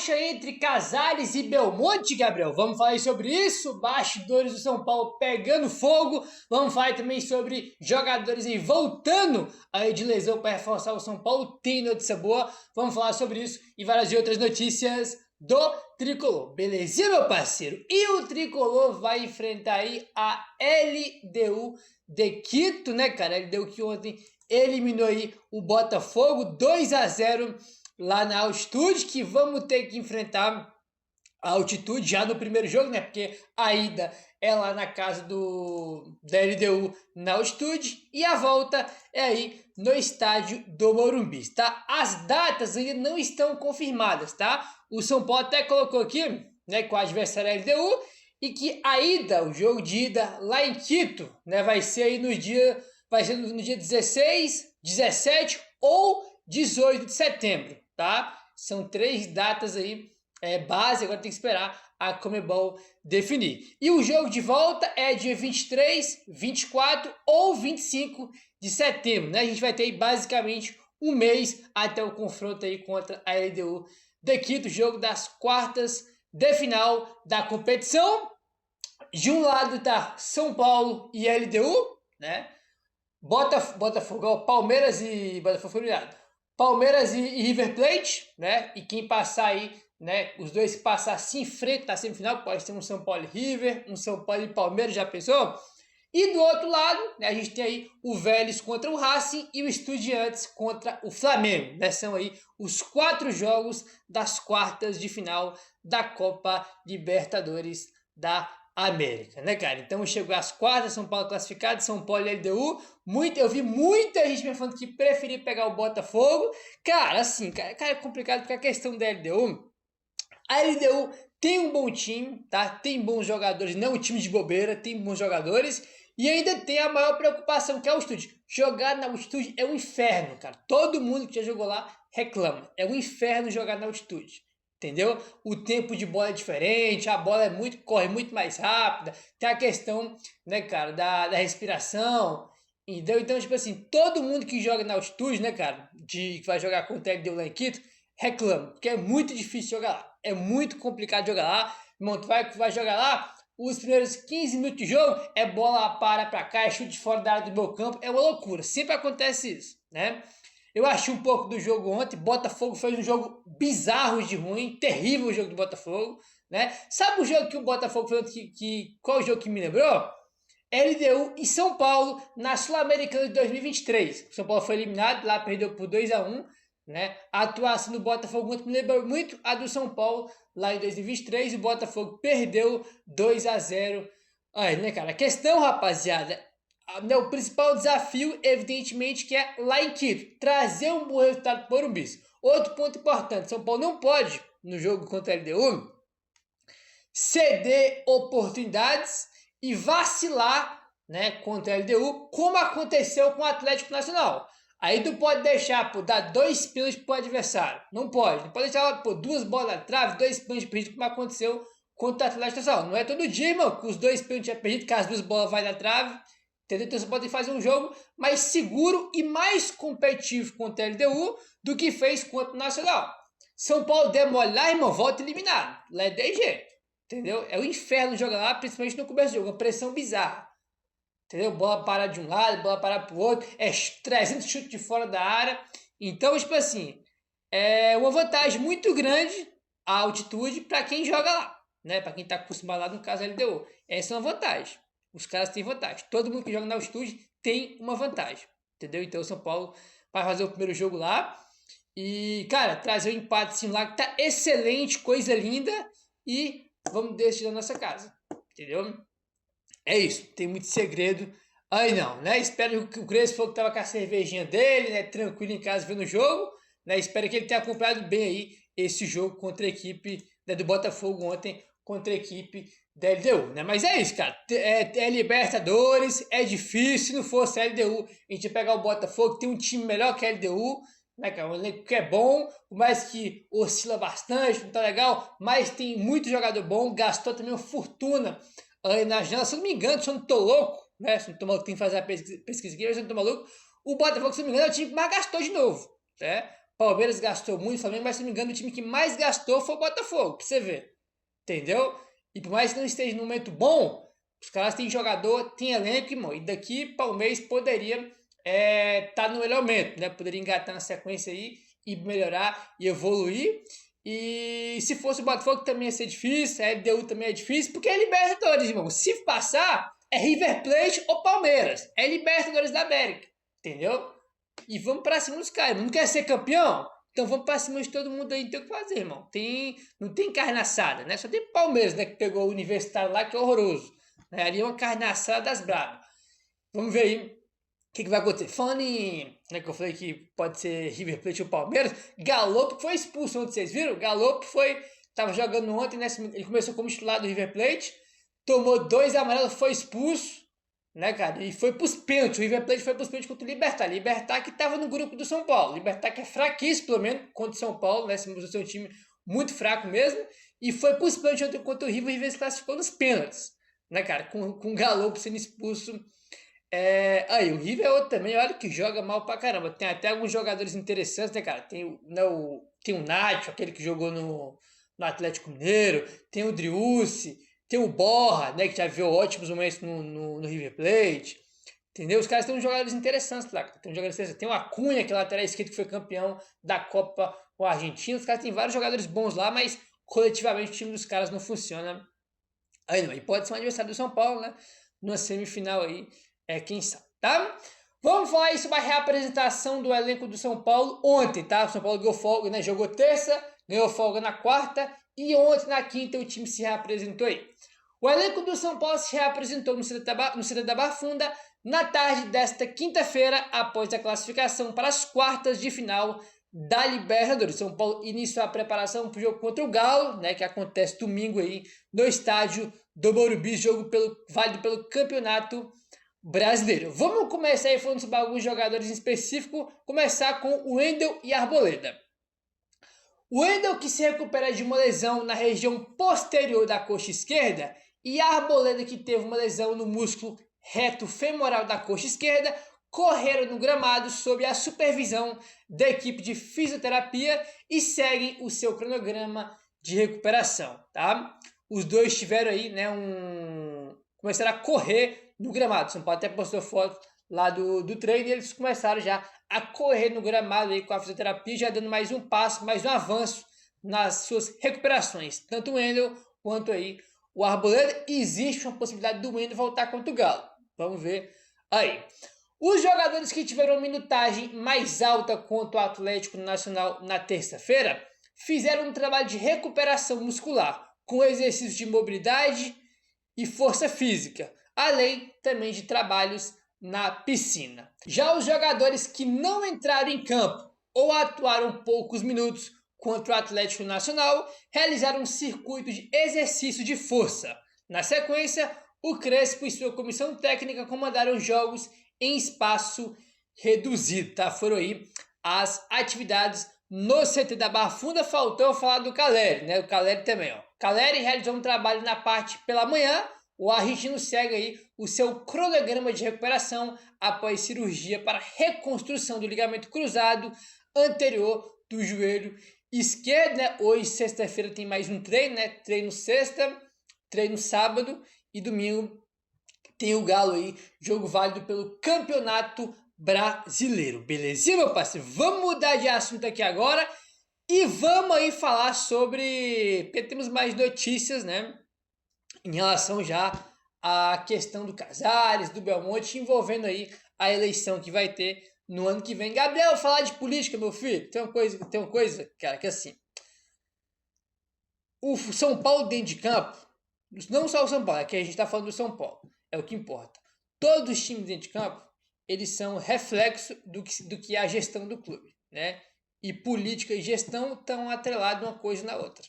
racha entre Casares e Belmonte, Gabriel. Vamos falar sobre isso, bastidores do São Paulo pegando fogo. Vamos falar também sobre jogadores aí voltando aí de lesão para reforçar o São Paulo. Tem notícia boa, vamos falar sobre isso e várias outras notícias do Tricolor. Belezinha, meu parceiro? E o Tricolor vai enfrentar aí a LDU de Quito, né, cara? A LDU que ontem eliminou aí o Botafogo 2-0 lá na altitude, que vamos ter que enfrentar a altitude já no primeiro jogo, né? Porque a ida é lá na casa da LDU na altitude e a volta é aí no estádio do Morumbi, tá? As datas ainda não estão confirmadas, tá? O São Paulo até colocou aqui, né, com o adversário LDU e que a ida, o jogo de ida lá em Quito, né, vai ser aí no dia 16, 17 ou 18 de setembro, tá? São 3 datas aí base, agora tem que esperar a Conmebol definir. E o jogo de volta é dia 23, 24 ou 25 de setembro, né? A gente vai ter aí basicamente um mês até o confronto aí contra a LDU de Quito, jogo das quartas de final da competição. De um lado tá São Paulo e LDU, né? Botafogo, Palmeiras e Botafogo eliminado. Palmeiras e River Plate, né? E quem passar aí, né? Os dois que passar se enfrentam na semifinal, pode ter um São Paulo e River, um São Paulo e Palmeiras, já pensou? E do outro lado, né, a gente tem aí o Vélez contra o Racing e o Estudiantes contra o Flamengo, né? São aí os 4 jogos das quartas de final da Copa Libertadores da América, né, cara? Então chegou às quartas, São Paulo classificado, São Paulo e LDU. Eu vi muita gente me falando que preferia pegar o Botafogo. Cara, assim, cara, é complicado porque a questão da LDU, a LDU tem um bom time, tá? Tem bons jogadores, não é um time de bobeira, tem bons jogadores. E ainda tem a maior preocupação, que é o altitude. Jogar na altitude é um inferno, cara. Todo mundo que já jogou lá reclama. É um inferno jogar na altitude. Entendeu? O tempo de bola é diferente, a bola corre muito mais rápida, tem a questão, né, cara, da respiração, entendeu? Então, tipo assim, todo mundo que joga na altitude, né, cara, que vai jogar contra o LDU lá em Quito, reclama, porque é muito difícil jogar lá, é muito complicado jogar lá, irmão, tu vai jogar lá, os primeiros 15 minutos de jogo é bola para pra cá, é chute fora da área do meu campo, é uma loucura, sempre acontece isso, né? Eu achei um pouco do jogo ontem. Botafogo fez um jogo bizarro de ruim, terrível o jogo do Botafogo, né? Sabe o jogo que o Botafogo fez ontem? Qual o jogo que me lembrou? LDU e São Paulo na Sul-Americana de 2023. O São Paulo foi eliminado, lá perdeu por 2-1, né? A atuação do Botafogo ontem me lembrou muito a do São Paulo lá em 2023. O Botafogo perdeu 2-0. Aí, né, cara? A questão, rapaziada, o principal desafio, evidentemente, que é lá em Quito, trazer um bom resultado para o Morumbi. Outro ponto importante, São Paulo não pode, no jogo contra a LDU, ceder oportunidades e vacilar, né, contra a LDU, como aconteceu com o Atlético Nacional. Aí tu pode deixar, dar 2 pênaltis pro adversário. Não pode deixar, 2 bolas na trave, 2 pênaltis perdidos, como aconteceu contra o Atlético Nacional. Não é todo dia, irmão, que os 2 pênaltis é perdido, que as 2 bolas vai na trave. Entendeu? Então você pode fazer um jogo mais seguro e mais competitivo contra a LDU do que fez contra o Nacional. São Paulo demole lá, irmão, volta eliminado. Lá é de jeito. Entendeu? É o inferno jogar lá, principalmente no começo do jogo. Uma pressão bizarra. Entendeu? Bola parar de um lado, bola parar pro outro. É 300 chutes de fora da área. Então, tipo assim, é uma vantagem muito grande a altitude para quem joga lá. Né? Para quem está acostumado lá, no caso LDU. Essa é uma vantagem. Os caras têm vantagem. Todo mundo que joga na altitude tem uma vantagem. Entendeu? Então o São Paulo vai fazer o primeiro jogo lá. E, cara, trazer um empate assim lá que tá excelente, coisa linda. E vamos decidir na nossa casa. Entendeu? É isso. Tem muito segredo. Aí não, né? Espero que o Crespo que tava com a cervejinha dele, né? Tranquilo em casa vendo o jogo. Né? Espero que ele tenha acompanhado bem aí esse jogo contra a equipe, né, do Botafogo ontem, contra a equipe da LDU, né? Mas é isso, cara. É Libertadores, é difícil. Se não fosse a LDU, a gente ia pegar o Botafogo, tem um time melhor que a LDU, né, cara? Um elenco que é bom, por mais que oscila bastante, não tá legal, mas tem muito jogador bom, gastou também uma fortuna aí na janela. Se eu não me engano, se eu não tô louco, né? Se eu não tô maluco, tem que fazer a pesquisa aqui, mas se eu não tô maluco, o Botafogo, se eu não me engano, é o time que mais gastou de novo, né? Palmeiras gastou muito, Flamengo, mas se não me engano, o time que mais gastou foi o Botafogo, pra você ver. Entendeu? E por mais que não esteja num momento bom, os caras têm jogador, tem elenco, irmão. E daqui para o mês poderia tá no melhor momento, né? Poderia engatar na sequência aí e melhorar e evoluir. E se fosse o Botafogo também ia ser difícil, a LDU também é difícil, porque é Libertadores, irmão. Se passar, é River Plate ou Palmeiras. É Libertadores da América, entendeu? E vamos pra cima dos caras. Não quer ser campeão? Então vamos pra cima de todo mundo aí, não tem o que fazer, irmão. Não tem carne assada, né? Só tem Palmeiras, né? Que pegou o Universitário lá, que é horroroso. Né? Ali é uma carne assada das brabas. Vamos ver aí o que vai acontecer. Falando em, né, que eu falei que pode ser River Plate ou Palmeiras, Galopo foi expulso ontem, vocês viram? Galopo tava jogando ontem, né? Ele começou como titular do River Plate, tomou 2 amarelos, foi expulso, né, cara? E foi pros pênaltis. O River Plate foi pros pênaltis contra o Libertad. Libertad que tava no grupo do São Paulo. Libertad que é fraquíssimo, pelo menos, contra o São Paulo, né? Se mostrou ser um time muito fraco mesmo. E foi pros pênaltis ontem contra o River se classificou nos pênaltis, né, cara? Com o Galopo sendo expulso. Aí, o River é outro também, olha que joga mal pra caramba. Tem até alguns jogadores interessantes, né, cara? Tem o Nacho, aquele que jogou no Atlético Mineiro. Tem o Driussi. Tem o Borra, né, que já viu ótimos momentos no River Plate. Entendeu? Os caras têm uns jogadores interessantes lá. Tem o Acunha, que é lateral esquerdo, que foi campeão da Copa com a Argentina. Os caras têm vários jogadores bons lá, mas coletivamente o time dos caras não funciona. Aí não. E pode ser um adversário do São Paulo, né? Numa semifinal aí, quem sabe, tá? Vamos falar aí sobre a reapresentação do elenco do São Paulo ontem, tá? O São Paulo ganhou folga, né? Jogou terça, ganhou folga na quarta e ontem na quinta o time se reapresentou aí. O elenco do São Paulo se reapresentou no Cidade da Barra Funda na tarde desta quinta-feira, após a classificação para as quartas de final da Libertadores. São Paulo iniciou a preparação para o jogo contra o Galo, né, que acontece domingo aí no estádio do Morumbi, jogo válido pelo Campeonato Brasileiro. Vamos começar aí falando sobre alguns jogadores em específico, começar com o Wendel e Arboleda. O Wendel, que se recupera de uma lesão na região posterior da coxa esquerda, e a Arboleda, que teve uma lesão no músculo reto femoral da coxa esquerda, correram no gramado sob a supervisão da equipe de fisioterapia e seguem o seu cronograma de recuperação, tá? Os dois tiveram aí, né, começaram a correr no gramado. São Paulo até postou foto lá do treino e eles começaram já a correr no gramado aí com a fisioterapia, já dando mais um passo, mais um avanço nas suas recuperações. Tanto o Wendel quanto aí o Arboleda. Existe uma possibilidade do Wendel voltar contra o Galo. Vamos ver aí. Os jogadores que tiveram minutagem mais alta contra o Atlético Nacional na terça-feira fizeram um trabalho de recuperação muscular, com exercícios de mobilidade e força física, além também de trabalhos na piscina. Já os jogadores que não entraram em campo ou atuaram poucos minutos contra o Atlético Nacional realizaram um circuito de exercício de força. Na sequência, o Crespo e sua comissão técnica comandaram jogos em espaço reduzido, tá? Foram aí as atividades no CT da Barra Funda. Faltou falar do Caleri, né? O Caleri também, ó. Caleri realizou um trabalho na parte pela manhã. O argentino segue aí o seu cronograma de recuperação após cirurgia para reconstrução do ligamento cruzado anterior do joelho esquerdo, né? Hoje, sexta-feira, tem mais um treino, né? Treino sexta, treino sábado e domingo tem o Galo aí, jogo válido pelo Campeonato Brasileiro. Belezinha, meu parceiro? Vamos mudar de assunto aqui agora e vamos aí falar sobre... Porque temos mais notícias, né? Em relação já à questão do Casares, do Belmonte, envolvendo aí a eleição que vai ter no ano que vem. Gabriel, falar de política, meu filho, tem uma coisa, cara, que assim, o São Paulo dentro de campo, não só o São Paulo, é que a gente está falando do São Paulo, é o que importa. Todos os times dentro de campo, eles são reflexo do que é a gestão do clube, né? E política e gestão estão atrelados uma coisa na outra,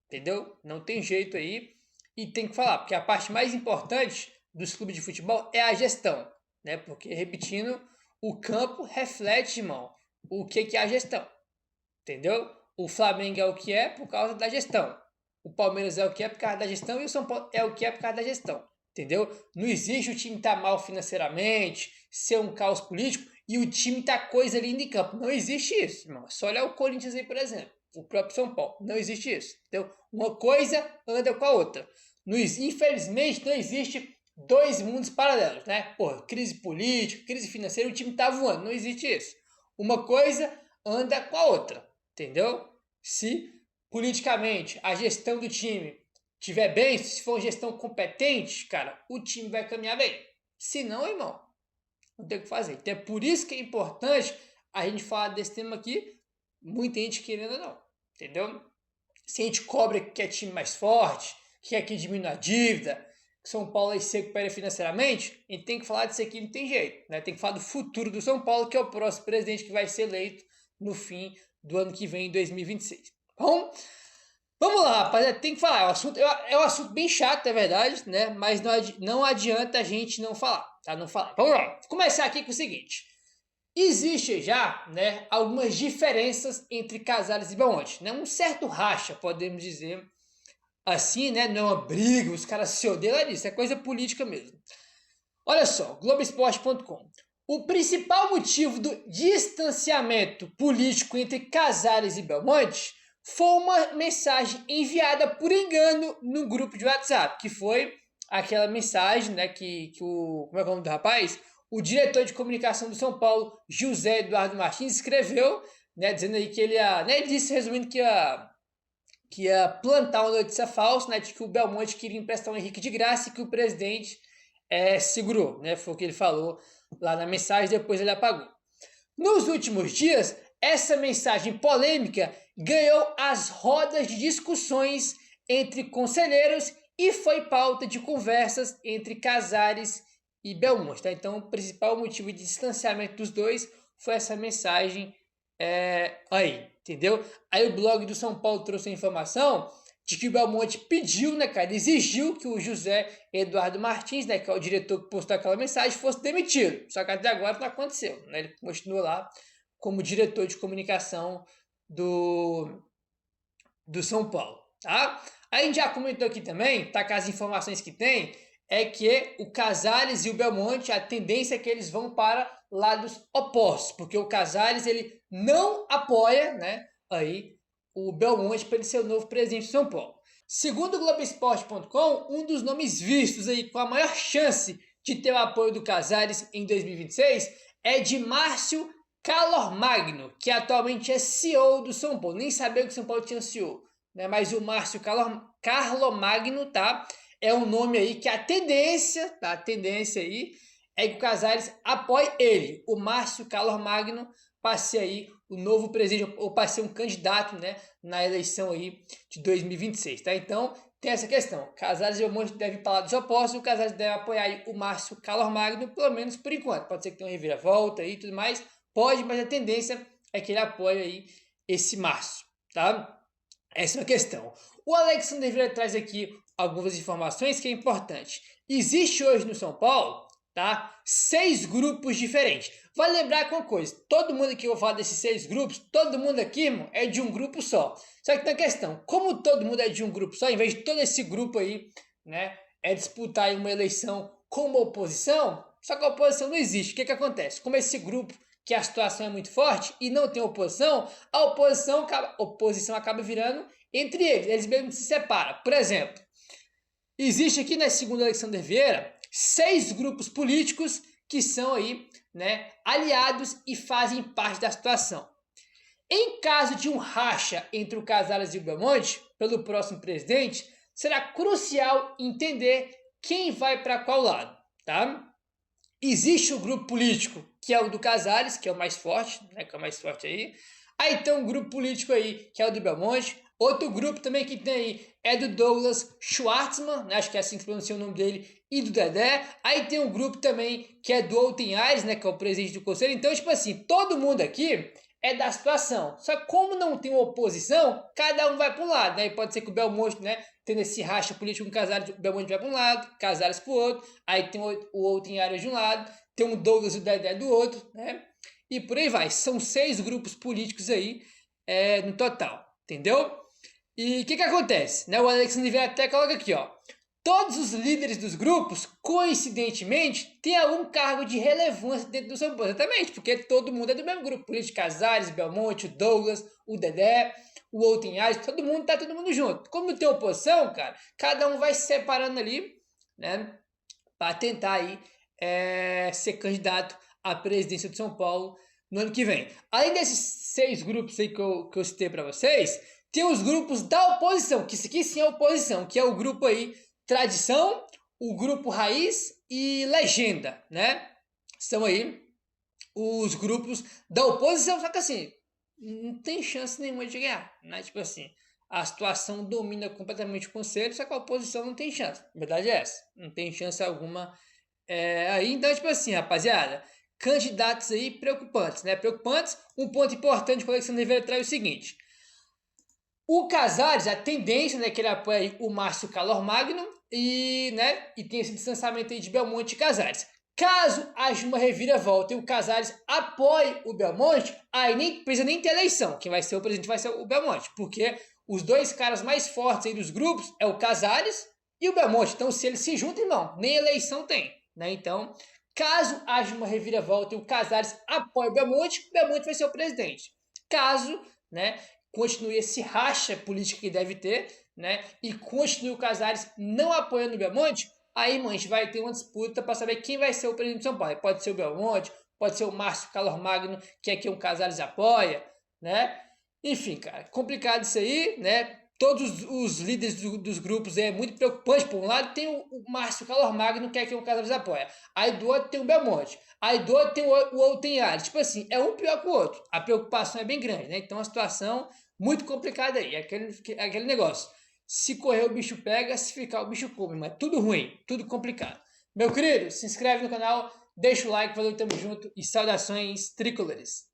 entendeu? Não tem jeito aí. E tem que falar, porque a parte mais importante dos clubes de futebol é a gestão, né? Porque, repetindo, o campo reflete, irmão, o que é a gestão, entendeu? O Flamengo é o que é por causa da gestão. O Palmeiras é o que é por causa da gestão e o São Paulo é o que é por causa da gestão, entendeu? Não existe o time estar mal financeiramente, ser um caos político e o time tá coisa linda em campo. Não existe isso, irmão. É só olhar o Corinthians aí, por exemplo. O próprio São Paulo. Não existe isso. Então, uma coisa anda com a outra. Infelizmente, não existe dois mundos paralelos, né? Porra, crise política, crise financeira, o time tá voando. Não existe isso. Uma coisa anda com a outra, entendeu? Se politicamente a gestão do time tiver bem, se for uma gestão competente, cara, o time vai caminhar bem. Se não, irmão, não tem o que fazer. Então é por isso que é importante a gente falar desse tema aqui, muita gente querendo ou não, entendeu? Se a gente cobra que é time mais forte, que aqui diminui a dívida, que São Paulo aí se recupera financeiramente, a gente tem que falar disso aqui, não tem jeito, né? Tem que falar do futuro do São Paulo, que é o próximo presidente que vai ser eleito no fim do ano que vem, em 2026. Bom, vamos lá, rapaziada, tem que falar. É um assunto bem chato, é verdade, né? Mas não adianta a gente não falar, tá? Não falar. Vamos lá. Vou começar aqui com o seguinte. Existe já, né, algumas diferenças entre Casares e Belmonte, né? Um certo racha, podemos dizer assim, né? Não é uma briga, os caras se odeiam, é isso, é coisa política mesmo. Olha só, Globoesporte.com. O principal motivo do distanciamento político entre Casares e Belmonte foi uma mensagem enviada por engano no grupo de WhatsApp, que foi aquela mensagem, né, como é o nome do rapaz? O diretor de comunicação do São Paulo, José Eduardo Martins, escreveu, né, dizendo aí que ele ia, né, ele disse, resumindo, que ia plantar uma notícia falsa, né, de que o Belmonte queria emprestar o Henrique de graça e que o presidente segurou, né, foi o que ele falou lá na mensagem, depois ele apagou. Nos últimos dias, essa mensagem polêmica ganhou as rodas de discussões entre conselheiros e foi pauta de conversas entre Casares e Belmonte. Tá? Então, o principal motivo de distanciamento dos dois foi essa mensagem aí, entendeu? Aí o blog do São Paulo trouxe a informação de que o Belmonte pediu, né, cara, exigiu que o José Eduardo Martins, né, que é o diretor que postou aquela mensagem, fosse demitido. Só que até agora não aconteceu, né? Ele continua lá como diretor de comunicação do São Paulo, tá? A gente já comentou aqui também, tá, com as informações que tem, é que o Casares e o Belmonte, a tendência é que eles vão para lados opostos, porque o Casares, ele não apoia, né, aí o Belmonte para ele ser o novo presidente de São Paulo. Segundo o Globoesporte.com, um dos nomes vistos aí com a maior chance de ter o apoio do Casares em 2026 é de Márcio Calormagno, que atualmente é CEO do São Paulo. Nem sabia que o São Paulo tinha CEO, né? Mas o Márcio Calormagno, tá? É um nome aí que a tendência, tá? A tendência aí é que o Casares apoie ele, o Márcio Calormagno, para ser aí o novo presidente, ou para ser um candidato, né, na eleição aí de 2026, tá? Então, tem essa questão. Casares e Belmonte devem falar dos opostos, e o Casares deve apoiar aí o Márcio Calormagno, pelo menos por enquanto. Pode ser que tenha uma reviravolta aí e tudo mais, pode, mas a tendência é que ele apoie aí esse Márcio, tá? Essa é uma questão. O Alexandre Vieira traz aqui algumas informações que é importante. Existe hoje no São Paulo, tá, 6 grupos diferentes. Vai lembrar com uma coisa, todo mundo aqui que eu vou falar desses 6 grupos, todo mundo aqui, irmão, é de um grupo só. Só que tem a questão, como todo mundo é de um grupo só, em vez de todo esse grupo aí, né, disputar aí uma eleição como oposição, só que a oposição não existe. O que acontece? Como esse grupo, que a situação é muito forte e não tem oposição, a oposição acaba virando entre eles mesmos se separam. Por exemplo, existe aqui, né, segundo Alexandre Vieira, 6 grupos políticos que são aí, né, aliados e fazem parte da situação. Em caso de um racha entre o Casares e o Belmonte, pelo próximo presidente, será crucial entender quem vai para qual lado, tá? Existe o grupo político, que é o do Casares, que é o mais forte, né, que é o mais forte aí. Aí tem um grupo político aí, que é o do Belmonte. Outro grupo também que tem aí é do Douglas Schwartzman, né, acho que é assim que pronuncia o nome dele, e do Dedé. Aí tem um grupo também que é do Outen Aires, né, que é o presidente do conselho. Então, tipo assim, todo mundo aqui é da situação. Só que como não tem oposição, cada um vai para um lado, né? E pode ser que o Belmonte, né, tendo esse racha político com o Casares, o Belmonte vai para um lado, Casares para o outro. Aí tem o Outen Aires de um lado, tem o Douglas e o Dedé do outro, né? E por aí vai. São 6 grupos políticos aí no total, entendeu? E o que acontece? Né? O Alexandre Vieira até coloca aqui, ó. Todos os líderes dos grupos, coincidentemente, têm algum cargo de relevância dentro do São Paulo. Exatamente, porque todo mundo é do mesmo grupo. Político Casares, Belmonte, o Douglas, o Dedé, o Outinhas, todo mundo junto. Como tem oposição, cara, cada um vai se separando ali, né, para tentar aí ser candidato à presidência de São Paulo no ano que vem. Além desses 6 grupos aí que eu citei para vocês, tem os grupos da oposição, que isso aqui sim é oposição, que é o grupo aí Tradição, o grupo Raiz e Legenda, né? São aí os grupos da oposição, só que assim, não tem chance nenhuma de ganhar, né? Tipo assim, a situação domina completamente o conselho, só que a oposição não tem chance. A verdade é essa, não tem chance alguma aí. Então, tipo assim, rapaziada, candidatos aí preocupantes, né? Preocupantes, um ponto importante que o Alexandre Rivera traz é o seguinte: o Casares, a tendência, né, que ele apoia o Márcio Calor Magno e tem esse distanciamento aí de Belmonte e Casares. Caso haja uma reviravolta e o Casares apoie o Belmonte, aí nem precisa nem ter eleição. Quem vai ser o presidente vai ser o Belmonte, porque os 2 caras mais fortes aí dos grupos é o Casares e o Belmonte. Então, se eles se juntam, irmão, nem eleição tem, né? Então, caso haja uma reviravolta e o Casares apoie o Belmonte vai ser o presidente. Caso, né, continue esse racha político que deve ter, né, e continue o Casares não apoiando o Belmonte, aí, mano, a gente vai ter uma disputa para saber quem vai ser o presidente de São Paulo. Pode ser o Belmonte, pode ser o Márcio Calor Magno, que é quem o Casares apoia, né? Enfim, cara, complicado isso aí, né? Todos os líderes dos grupos é muito preocupante. Por um lado tem o Márcio Calor Magno, que é quem o Casares apoia. Aí do outro tem o Belmonte. Aí do outro tem o Outinhas. Tipo assim, é um pior que o outro. A preocupação é bem grande, né? Então a situação muito complicada aí. Aquele negócio. Se correr o bicho pega, se ficar o bicho come. Mas tudo ruim, tudo complicado. Meu querido, se inscreve no canal, deixa o like, valeu, tamo junto e saudações tricolores.